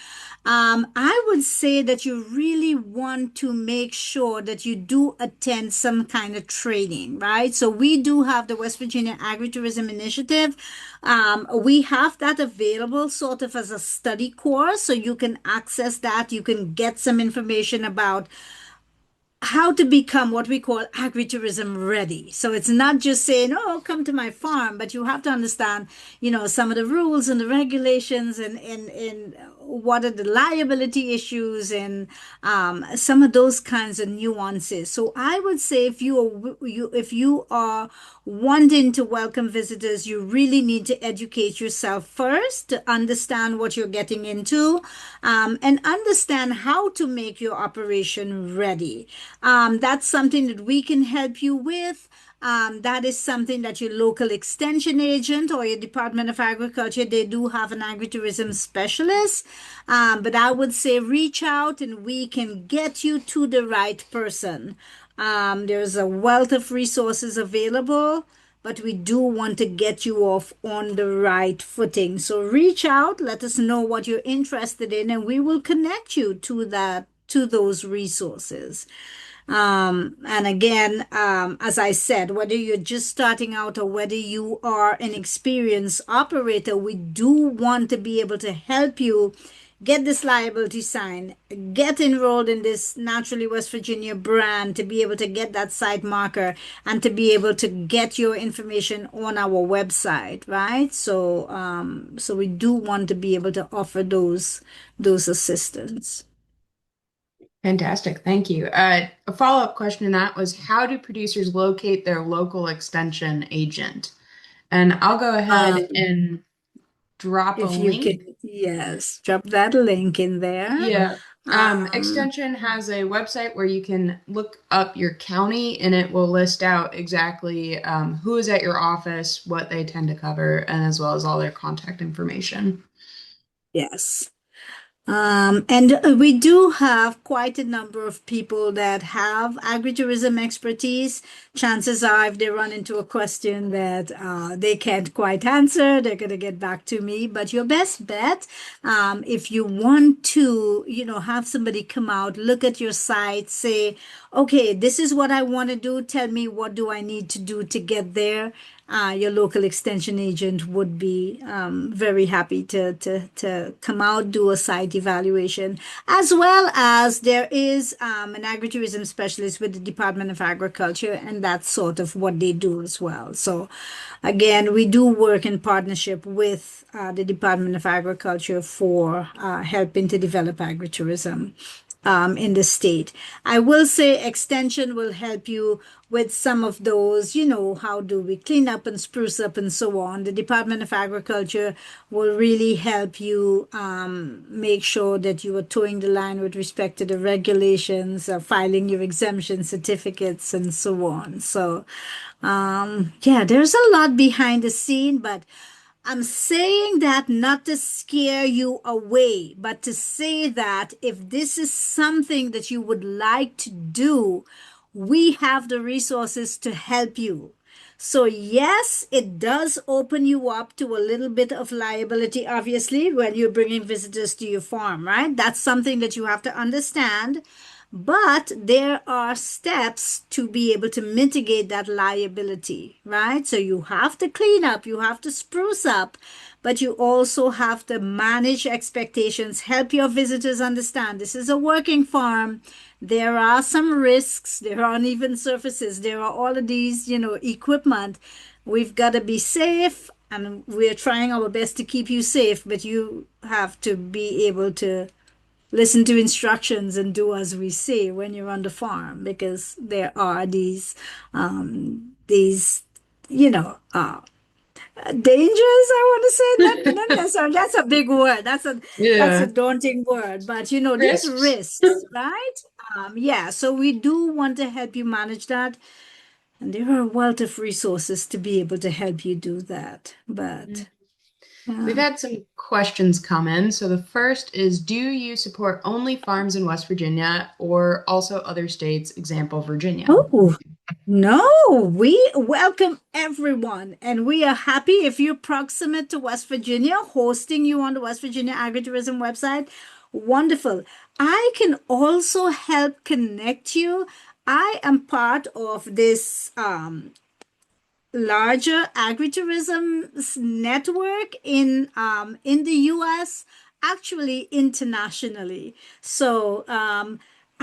I would say that you really want to make sure that you do attend some kind of training, right? So we do have the West Virginia Agritourism Initiative. We have that available sort of as a study course, so you can access that. You can get some information about how to become what we call agritourism ready. So it's not just saying, oh, come to my farm, but you have to understand, some of the rules and the regulations and what are the liability issues and some of those kinds of nuances. So I would say if you are wanting to welcome visitors, you really need to educate yourself first to understand what you're getting into, and understand how to make your operation ready. That's something that we can help you with. That is something that your local extension agent or your Department of Agriculture, they do have an agritourism specialist. But I would say reach out and we can get you to the right person. There's a wealth of resources available, but we do want to get you off on the right footing. So reach out, let us know what you're interested in, and we will connect you to those resources. And again, as I said, whether you're just starting out or whether you are an experienced operator, we do want to be able to help you get this liability sign, get enrolled in this Naturally West Virginia brand to be able to get that site marker and to be able to get your information on our website, right? So we do want to be able to offer those assistance.
Fantastic. Thank you. A follow-up question to that was how do producers locate their local extension agent? And I'll go ahead
Um,
and drop a
if you
link.
could, yes, drop that link in there.
Yeah.
Um,
Extension has a website where you can look up your county and it will list out exactly who is at your office, what they tend to cover, and as well as all their contact information.
yes. And we do have quite a number of people that have agritourism expertise. Chances are, if they run into a question that they can't quite answer, they're going to get back to me. But your best bet, if you want to, have somebody come out, look at your site, say, okay, this is what I want to do. Tell me what do I need to do to get there. Your local extension agent would be very happy to come out, do a site evaluation, as well as there is an agritourism specialist with the Department of Agriculture, and that's sort of what they do as well. So, again, we do work in partnership with the Department of Agriculture for helping to develop agritourism in the state. I will say extension will help you with some of those, how do we clean up and spruce up and so on. The Department of Agriculture will really help you make sure that you are towing the line with respect to the regulations, filing your exemption certificates, and so on. So, yeah, there's a lot behind the scene, but I'm saying that not to scare you away, but to say that if this is something that you would like to do, we have the resources to help you. So, yes, it does open you up to a little bit of liability, obviously, when you're bringing visitors to your farm, right? That's something that you have to understand. But there are steps to be able to mitigate that liability, right? So you have to clean up, you have to spruce up, but you also have to manage expectations, help your visitors understand this is a working farm. There are some risks, there are uneven surfaces, there are all of these, equipment. We've got to be safe, and we're trying our best to keep you safe, but you have to be able to listen to instructions and do as we say when you're on the farm, because there are these you know uh dangers, I want to say, not necessarily, that's a big word, that's a
Yeah.
daunting word, but there's
Risks.
risks, right? Yeah, so we do want to help you manage that, and there are a wealth of resources to be able to help you do that. But
We've
uh,
had some questions come in. So the first is, do you support only farms in West Virginia or also other states, example, Virginia?
oh, no, we welcome everyone, and we are happy if you're proximate to West Virginia, hosting you on the West Virginia Agritourism website. Wonderful. I can also help connect you. I am part of this larger agritourism network in the US, actually internationally. So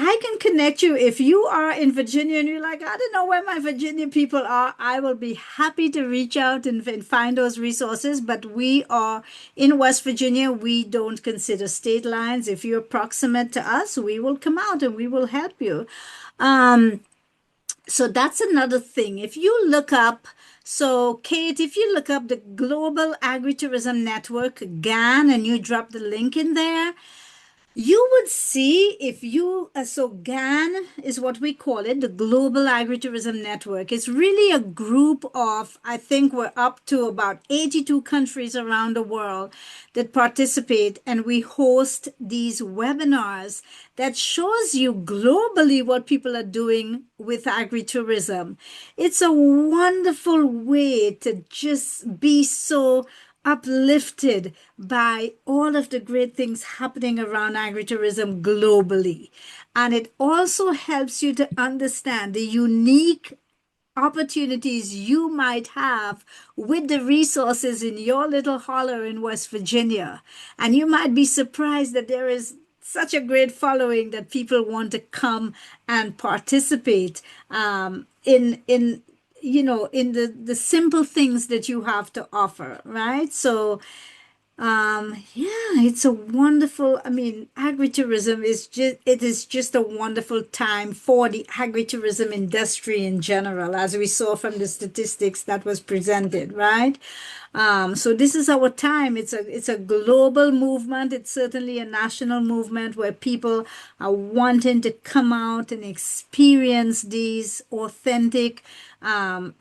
I can connect you if you are in Virginia and you're like, I don't know where my Virginia people are. I will be happy to reach out and find those resources. But we are in West Virginia. We don't consider state lines. If you're proximate to us, we will come out and we will help you. Um, so that's another thing. If you look up, so Kate, if you look up the Global Agritourism Network, GAN, and you drop the link in there, you would see if you, so GAN is what we call it, the Global Agritourism Network. It's really a group of, I think we're up to about 82 countries around the world that participate, and we host these webinars that shows you globally what people are doing with agritourism. It's a wonderful way to just be so uplifted by all of the great things happening around agritourism globally. And it also helps you to understand the unique opportunities you might have with the resources in your little holler in West Virginia. And you might be surprised that there is such a great following that people want to come and participate in in the simple things that you have to offer, right? So yeah, it's a wonderful, I mean, agritourism is just, it is just a wonderful time for the agritourism industry in general, as we saw from the statistics that was presented, right? So this is our time. It's a global movement. It's certainly a national movement where people are wanting to come out and experience these authentic, down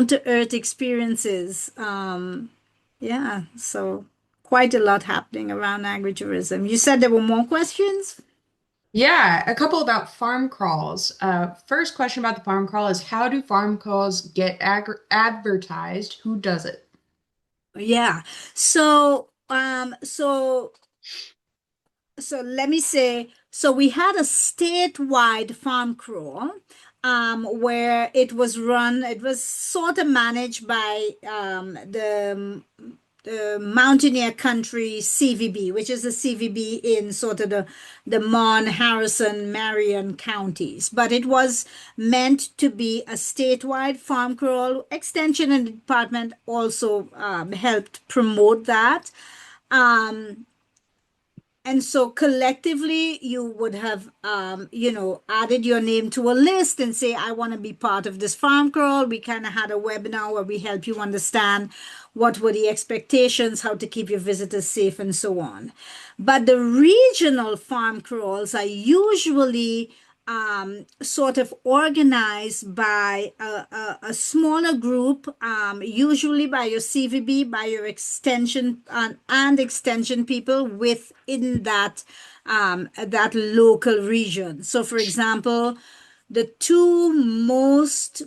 to earth experiences. Yeah, so quite a lot happening around agritourism. You said there were more questions?
Yeah, a couple about farm crawls. First question about the farm crawl is how do farm crawls get advertised? Who does it?
Yeah. So, so let me say, so we had a statewide farm crawl, where it was sort of managed by the Mountaineer Country CVB, which is a CVB in sort of the Mon, Harrison, Marion counties. But it was meant to be a statewide farm crawl. Extension and department also helped promote that. Um, and so collectively, you would have, added your name to a list and say, I want to be part of this farm crawl. We kind of had a webinar where we help you understand what were the expectations, how to keep your visitors safe, and so on. But the regional farm crawls are usually sort of organized by a smaller group, usually by your CVB, by your extension and extension people within that local region. So, for example, the two most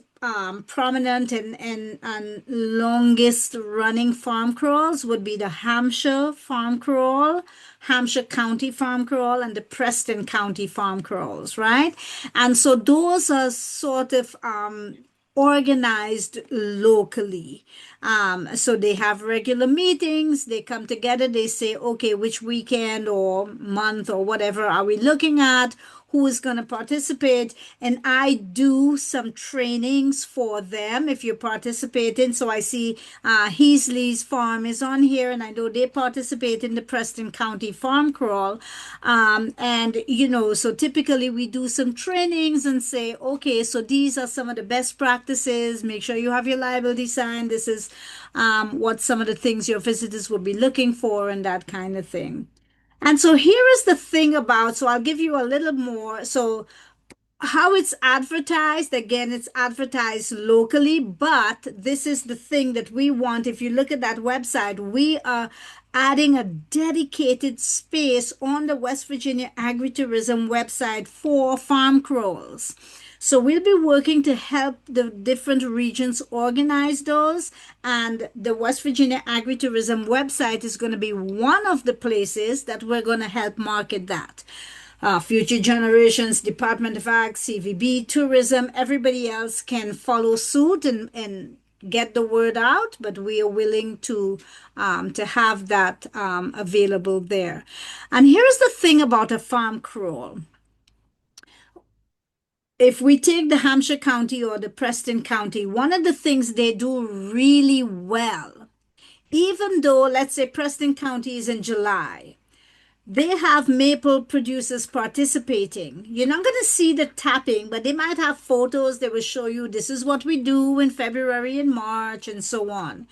prominent and longest running farm crawls would be the Hampshire Farm Crawl, Hampshire County Farm Crawl, and the Preston County Farm Crawls, right? And so those are sort of organized locally. So they have regular meetings, they come together, they say, okay, which weekend or month or whatever are we looking at? Who is going to participate? And I do some trainings for them if you're participating. So I see Heasley's Farm is on here, and I know they participate in the Preston County Farm Crawl. So typically we do some trainings and say, okay, so these are some of the best practices. Make sure you have your liability signed. This is what some of the things your visitors will be looking for and that kind of thing. And so here is the thing about, so I'll give you a little more. So how it's advertised, again, it's advertised locally, but this is the thing that we want. If you look at that website, we are adding a dedicated space on the West Virginia Agritourism website for farm crawls. So we'll be working to help the different regions organize those. And the West Virginia Agritourism website is going to be one of the places that we're going to help market that. Future generations, Department of Ag, CVB, tourism, everybody else can follow suit and get the word out, but we are willing to have that available there. And here's the thing about a farm crawl. if we take the Hampshire County or the Preston County, one of the things they do really well, even though, let's say, Preston County is in July, they have maple producers participating. You're not going to see the tapping, but they might have photos. They will show you this is what we do in February and March and so on.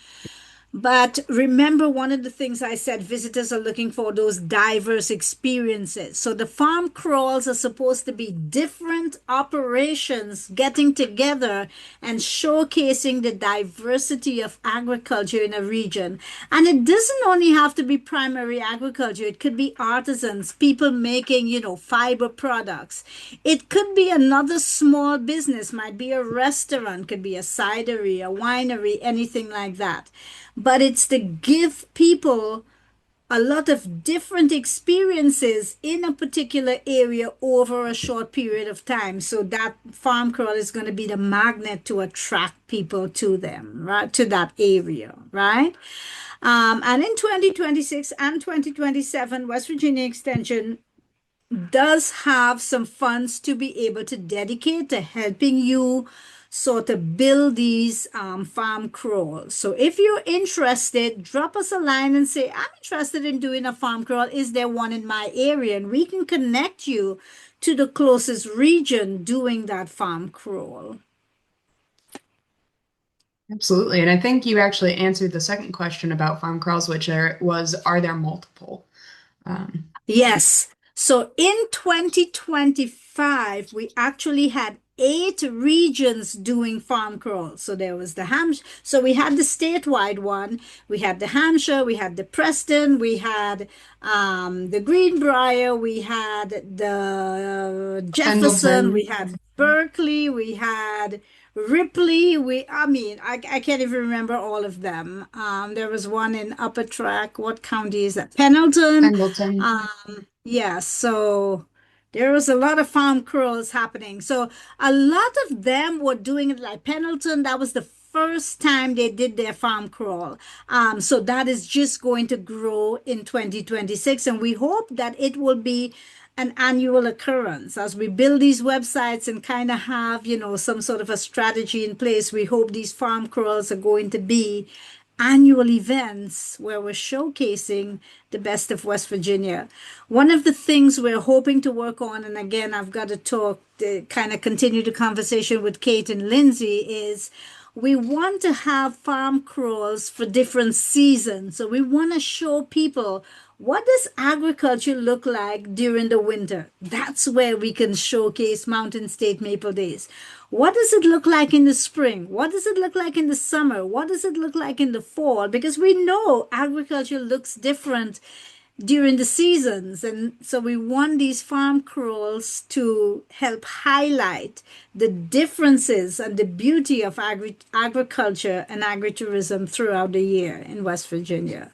But remember, one of the things I said, visitors are looking for those diverse experiences. So the farm crawls are supposed to be different operations getting together and showcasing the diversity of agriculture in a region. And it doesn't only have to be primary agriculture, it could be artisans, people making, fiber products. It could be another small business, might be a restaurant, could be a cidery, a winery, anything like that, but it's to give people a lot of different experiences in a particular area over a short period of time. So that farm crawl is going to be the magnet to attract people to them, right? To that area, right? And in 2026 and 2027, West Virginia Extension does have some funds to be able to dedicate to helping you sort of build these farm crawls. So if you're interested, drop us a line and say, I'm interested in doing a farm crawl. Is there one in my area? And we can connect you to the closest region doing that farm crawl.
Absolutely. And I think you actually answered the second question about farm crawls, which are there multiple? Um,
Yes. So in 2025, we actually had 8 regions doing farm crawls. So there was the Hampshire. So we had the statewide one. We had the Hampshire. We had the Preston. We had the Greenbrier. We had the Jefferson. We
Pendleton.
had Berkeley. We had Ripley. I can't even remember all of them. There was one in Upper Track. What county is that? Pendleton.
Pendleton.
Yeah, so there was a lot of farm crawls happening. So a lot of them were doing it like Pendleton. That was the first time they did their farm crawl. So that is just going to grow in 2026. And we hope that it will be an annual occurrence as we build these websites and kind of have, some sort of a strategy in place. We hope these farm crawls are going to be annual events where we're showcasing the best of West Virginia. One of the things we're hoping to work on, and again, I've got to talk to kind of continue the conversation with Kate and Lindsay, is we want to have farm crawls for different seasons. So we want to show people what does agriculture look like during the winter? That's where we can showcase Mountain State Maple Days. What does it look like in the spring? What does it look like in the summer? What does it look like in the fall? Because we know agriculture looks different during the seasons. And so we want these farm crawls to help highlight the differences and the beauty of agriculture and agritourism throughout the year in West Virginia.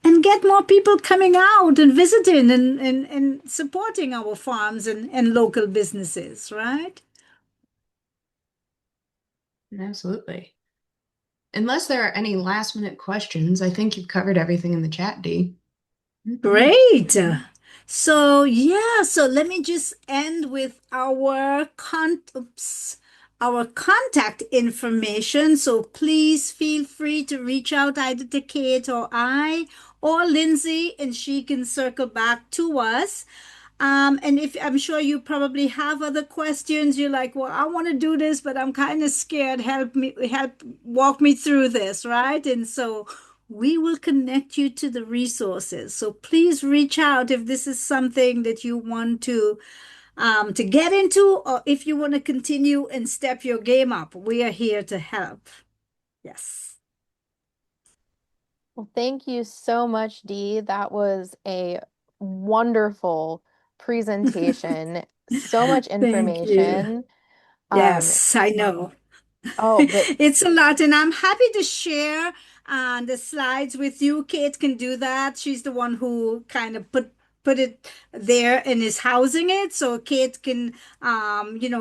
And get more people coming out and visiting and supporting our farms and local businesses, right?
Absolutely. Unless there are any last minute questions, I think you've covered everything in the chat, Dee.
Great. So yeah, so let me just end with our contact information. So please feel free to reach out either to Kate or I or Lindsay, and she can circle back to us. And if I'm sure you probably have other questions, you're like, well, I want to do this, but I'm kind of scared. Help walk me through this, right? And so we will connect you to the resources. So please reach out if this is something that you want to get into, or if you want to continue and step your game up. We are here to help. Yes.
Well, thank you so much, Dee. That was a wonderful presentation. So much
Thank you.
information. Um,
Yes, I know.
oh, but
It's a lot, and I'm happy to share the slides with you. Kate can do that. She's the one who kind of put it there and is housing it. So Kate can,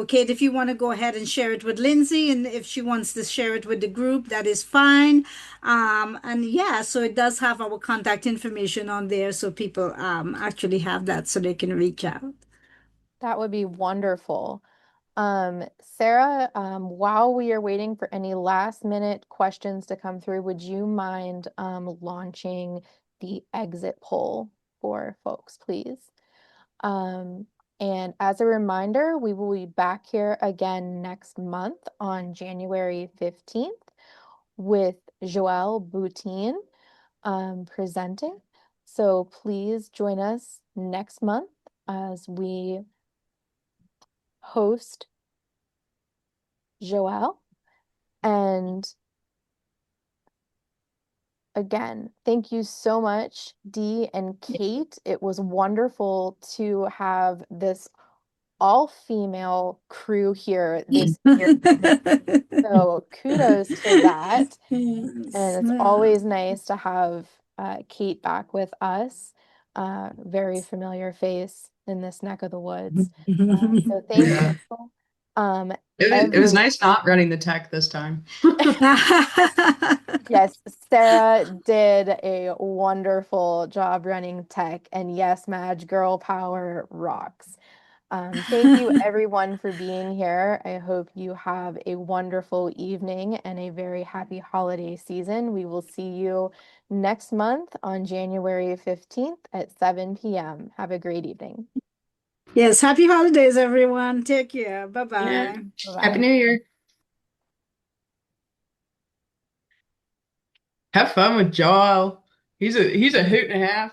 Kate, if you want to go ahead and share it with Lindsay, and if she wants to share it with the group, that is fine. And yeah, so it does have our contact information on there, so people actually have that so they can reach out.
that would be wonderful. Sarah, while we are waiting for any last minute questions to come through, would you mind launching the exit poll for folks, please? Um, and as a reminder, we will be back here again next month on January 15th with Joelle Boutine presenting. So please join us next month as we host Joelle. And again, thank you so much, Dee and Kate. It was wonderful to have this all-female crew here this year. So kudos to that. And
Yes.
it's always nice to have Kate back with us. Very familiar face in this neck of the woods. So thank
Yeah.
you. Um,
It was
every
nice not running the tech this time.
Yes, Sarah did a wonderful job running tech, and yes, Madge, girl power rocks. Thank you everyone for being here. I hope you have a wonderful evening and a very happy holiday season. We will see you next month on January 15th at 7 p.m. Have a great evening.
Yes, happy holidays, everyone. Take care.
Yeah.
Bye-bye.
Happy
Bye-bye.
New Year. Have fun with Joel. He's a hoot and a half.